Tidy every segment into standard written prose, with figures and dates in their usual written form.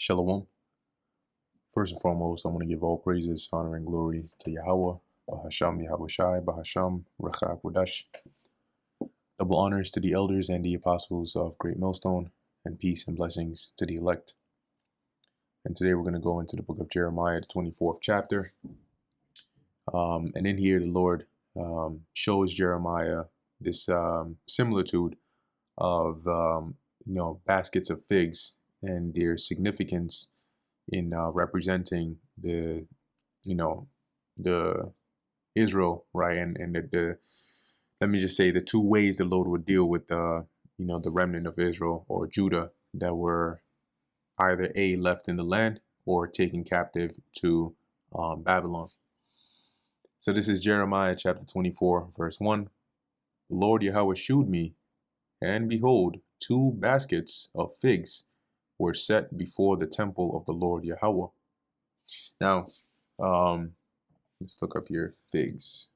Shalom. First and foremost, I want to give all praises, honor, and glory to Yahweh, Bahasham Yahushai, Bahasham Rechak Wadash. Double honors to the elders and the apostles of Great Millstone, and peace and blessings to the elect. And today we're going to go into the book of Jeremiah, the 24th chapter. And in here, the Lord shows Jeremiah this similitude of baskets of figs and their significance in representing the Israel, right? And the let me just say the two ways the Lord would deal with the remnant of Israel or Judah that were either left in the land or taken captive to Babylon. So this is Jeremiah chapter 24, verse 1. The Lord Yahweh shewed me, and behold, 2 baskets of figs were set before the temple of the Lord Yahweh. Now, let's look up here, figs,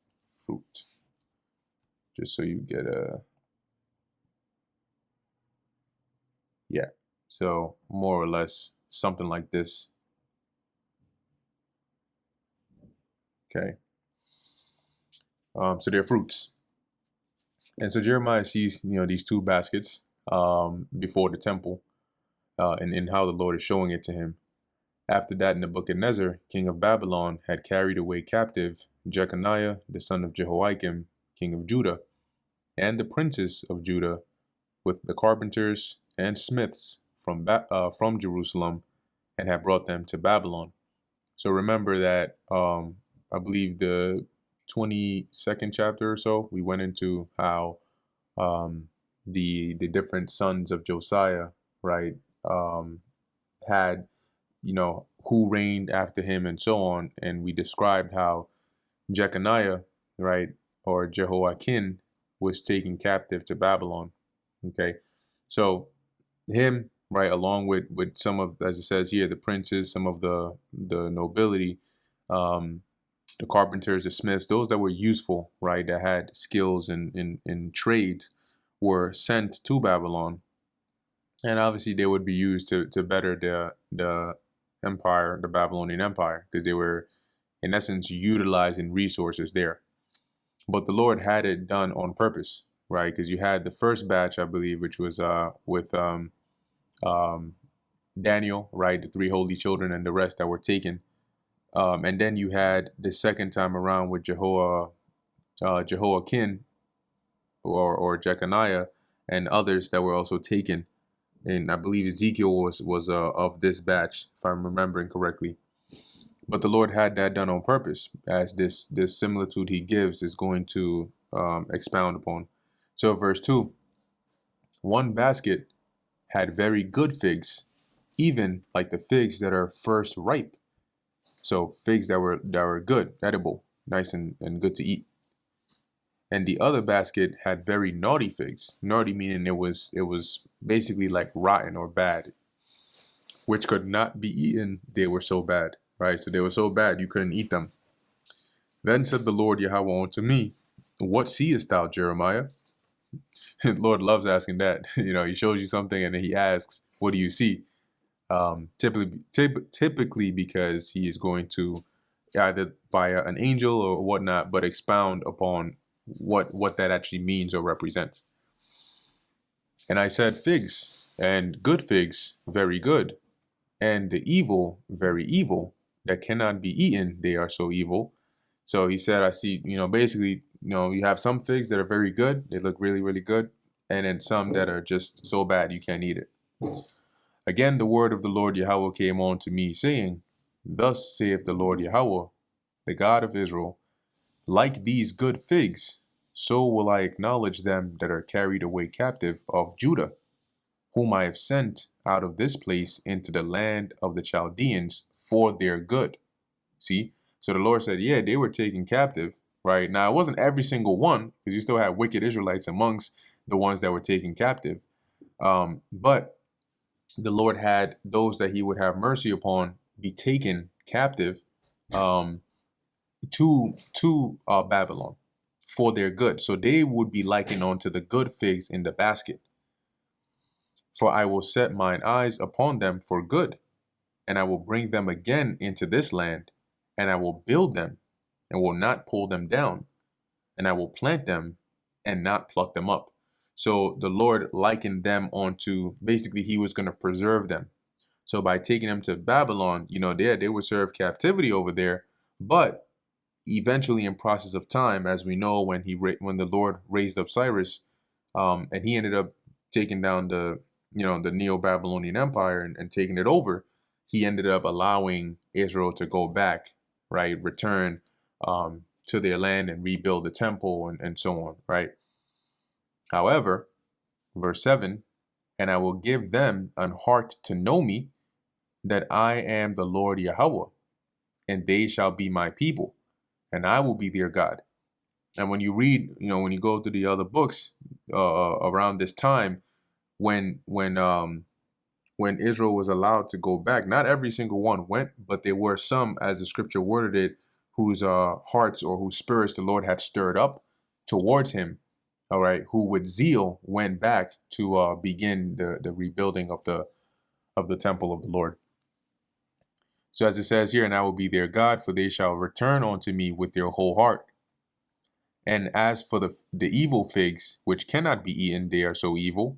fruit, just so you get so more or less something like this. Okay. So they're fruits. And so Jeremiah sees, these 2 baskets before the temple and how the Lord is showing it to him. After that, in Nebuchadnezzar, king of Babylon, had carried away captive Jeconiah, the son of Jehoiakim, king of Judah, and the princes of Judah, with the carpenters and smiths from Jerusalem, and had brought them to Babylon. So remember that I believe the 22nd chapter or so, we went into how the different sons of Josiah, right, had who reigned after him and so on, and we described how Jeconiah, right, or Jehoiakim, was taken captive to Babylon. Okay, so him, right, along with some of, as it says here, the princes, some of the nobility, the carpenters, the smiths, those that were useful, right, that had skills in trades, were sent to Babylon, and obviously they would be used to better the empire, the Babylonian Empire, because they were, in essence, utilizing resources there. But the Lord had it done on purpose, right? Because you had the first batch, I believe, which was with Daniel, right, the 3 holy children and the rest that were taken. And then you had the second time around with Jehoiakim or Jeconiah and others that were also taken. And I believe Ezekiel was of this batch, if I'm remembering correctly. But the Lord had that done on purpose, as this similitude he gives is going to expound upon. So verse 2, 1 basket had very good figs, even like the figs that are first ripe. So figs that were good, edible, nice and good to eat. And the other basket had very naughty figs. Naughty meaning it was basically like rotten or bad, which could not be eaten. They were so bad, right? So they were so bad you couldn't eat them. Then said the Lord Yahweh unto me, what seest thou, Jeremiah? Lord loves asking that. He shows you something and then he asks, what do you see? Typically because he is going to either via an angel or whatnot, but expound upon what that actually means or represents. And I said, figs, and good figs, very good, and the evil, very evil, that cannot be eaten, they are so evil. So he said, I see, basically, you have some figs that are very good, they look really, really good, and then some that are just so bad you can't eat it. Again, the word of the Lord Yahweh came on to me, saying, thus saith the Lord Yahweh, the God of Israel, like these good figs, so will I acknowledge them that are carried away captive of Judah, whom I have sent out of this place into the land of the Chaldeans for their good. See? So the Lord said, yeah, they were taken captive, right? Now, it wasn't every single one, because you still had wicked Israelites amongst the ones that were taken captive. But the Lord had those that he would have mercy upon be taken captive to Babylon for their good. So they would be likened unto the good figs in the basket. For I will set mine eyes upon them for good, and I will bring them again into this land, and I will build them, and will not pull them down, and I will plant them, and not pluck them up. So the Lord likened them onto, basically, he was going to preserve them. So by taking them to Babylon, they would serve captivity over there, but eventually, in process of time, as we know, when the Lord raised up Cyrus, and he ended up taking down the Neo-Babylonian Empire and taking it over, he ended up allowing Israel to go back, right, return to their land and rebuild the temple and so on, right? However, verse 7, and I will give them an heart to know me, that I am the Lord Yahweh, and they shall be my people, and I will be their God. And when you read, when you go through the other books around this time, when Israel was allowed to go back, not every single one went, but there were some, as the scripture worded it, whose hearts or whose spirits the Lord had stirred up towards him, all right, who with zeal went back to begin the rebuilding of the temple of the Lord. So as it says here, and I will be their God, for they shall return unto me with their whole heart. And as for the evil figs, which cannot be eaten, they are so evil.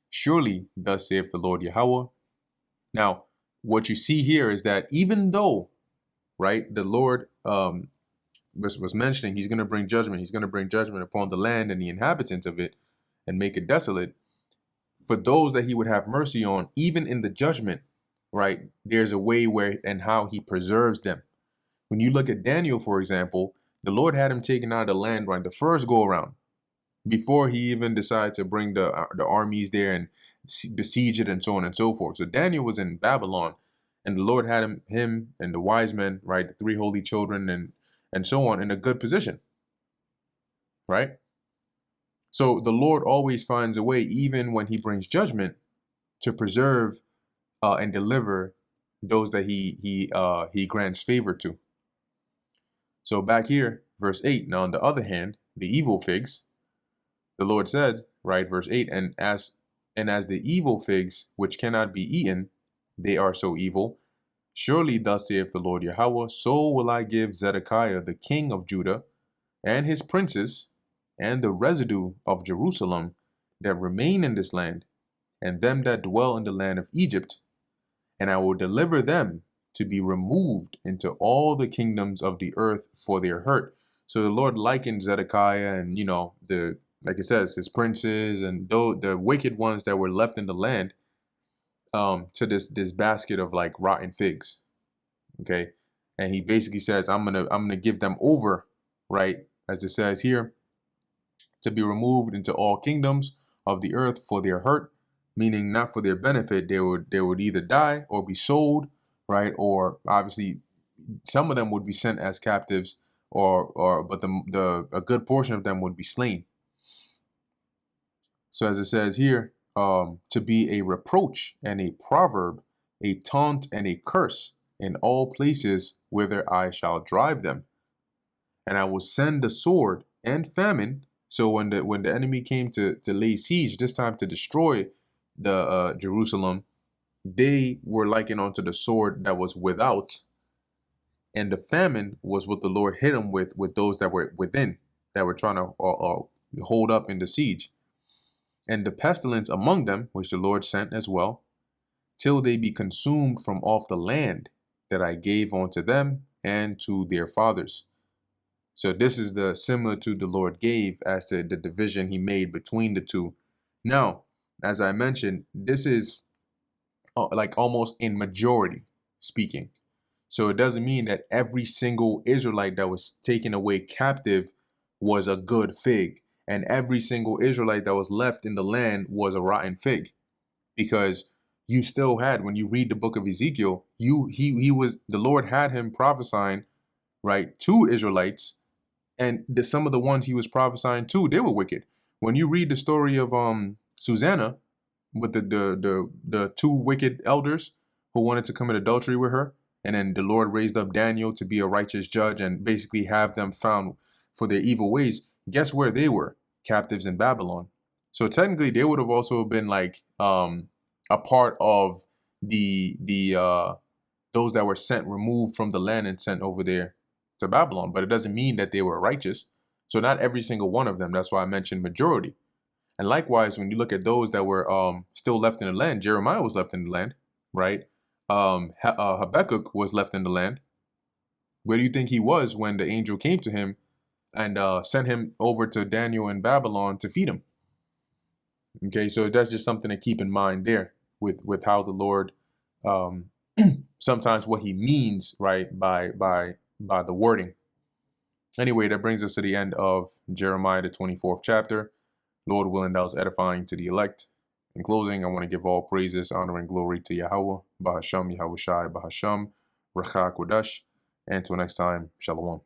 Surely, thus saith the Lord Yahweh. Now, what you see here is that even though, right, the Lord was mentioning he's going to bring judgment, he's going to bring judgment upon the land and the inhabitants of it and make it desolate, for those that he would have mercy on, even in the judgment, right, there's a way where and how he preserves them. When you look at Daniel, for example, the Lord had him taken out of the land, right, the first go around, before he even decided to bring the armies there and besiege it and so on and so forth. So Daniel was in Babylon, and the Lord had him and the wise men, right, the three holy children and so on, in a good position, right? So the Lord always finds a way, even when he brings judgment, to preserve and deliver those that he grants favor to. So back here, verse 8, now on the other hand, the evil figs, the Lord said, right, verse 8, and as the evil figs, which cannot be eaten, they are so evil. Surely thus saith the Lord Yahweh, so will I give Zedekiah the king of Judah, and his princes, and the residue of Jerusalem that remain in this land, and them that dwell in the land of Egypt, and I will deliver them to be removed into all the kingdoms of the earth for their hurt. So the Lord likened Zedekiah and, like it says, his princes and the wicked ones that were left in the land to this basket of like rotten figs. Okay. And he basically says, I'm gonna give them over, right, as it says here, to be removed into all kingdoms of the earth for their hurt, meaning not for their benefit. They would either die or be sold, right? Or obviously some of them would be sent as captives, but a good portion of them would be slain. So as it says here, to be a reproach and a proverb, a taunt and a curse in all places whither I shall drive them. And I will send the sword and famine. So when the enemy came to lay siege, this time to destroy the Jerusalem, they were likened unto the sword that was without, and the famine was what the Lord hit them with those that were within, that were trying to hold up in the siege. And the pestilence among them, which the Lord sent as well, till they be consumed from off the land that I gave unto them and to their fathers. So this is the similitude the Lord gave as to the division he made between the two. Now, as I mentioned, this is like almost in majority speaking. So it doesn't mean that every single Israelite that was taken away captive was a good fig, and every single Israelite that was left in the land was a rotten fig, because you still had, when you read the book of Ezekiel, the Lord had him prophesying, right, to Israelites, and some of the ones he was prophesying to, they were wicked. When you read the story of Susanna with the two wicked elders who wanted to commit adultery with her, and then the Lord raised up Daniel to be a righteous judge and basically have them found for their evil ways, guess where they were? Captives in Babylon. So technically they would have also been like a part of the those that were removed from the land and sent over there to Babylon. But it doesn't mean that they were righteous. So not every single one of them. That's why I mentioned majority. And likewise, when you look at those that were still left in the land, Jeremiah was left in the land, right? Habakkuk was left in the land. Where do you think he was when the angel came to him and sent him over to Daniel in Babylon to feed him? Okay, so that's just something to keep in mind there with how the Lord, sometimes what he means, right, by the wording. Anyway, that brings us to the end of Jeremiah, the 24th chapter. Lord willing, that was edifying to the elect. In closing, I want to give all praises, honor, and glory to Yahweh, Bahasham, Yahushai, Bahasham, Racha Kodesh. And until next time, Shalom.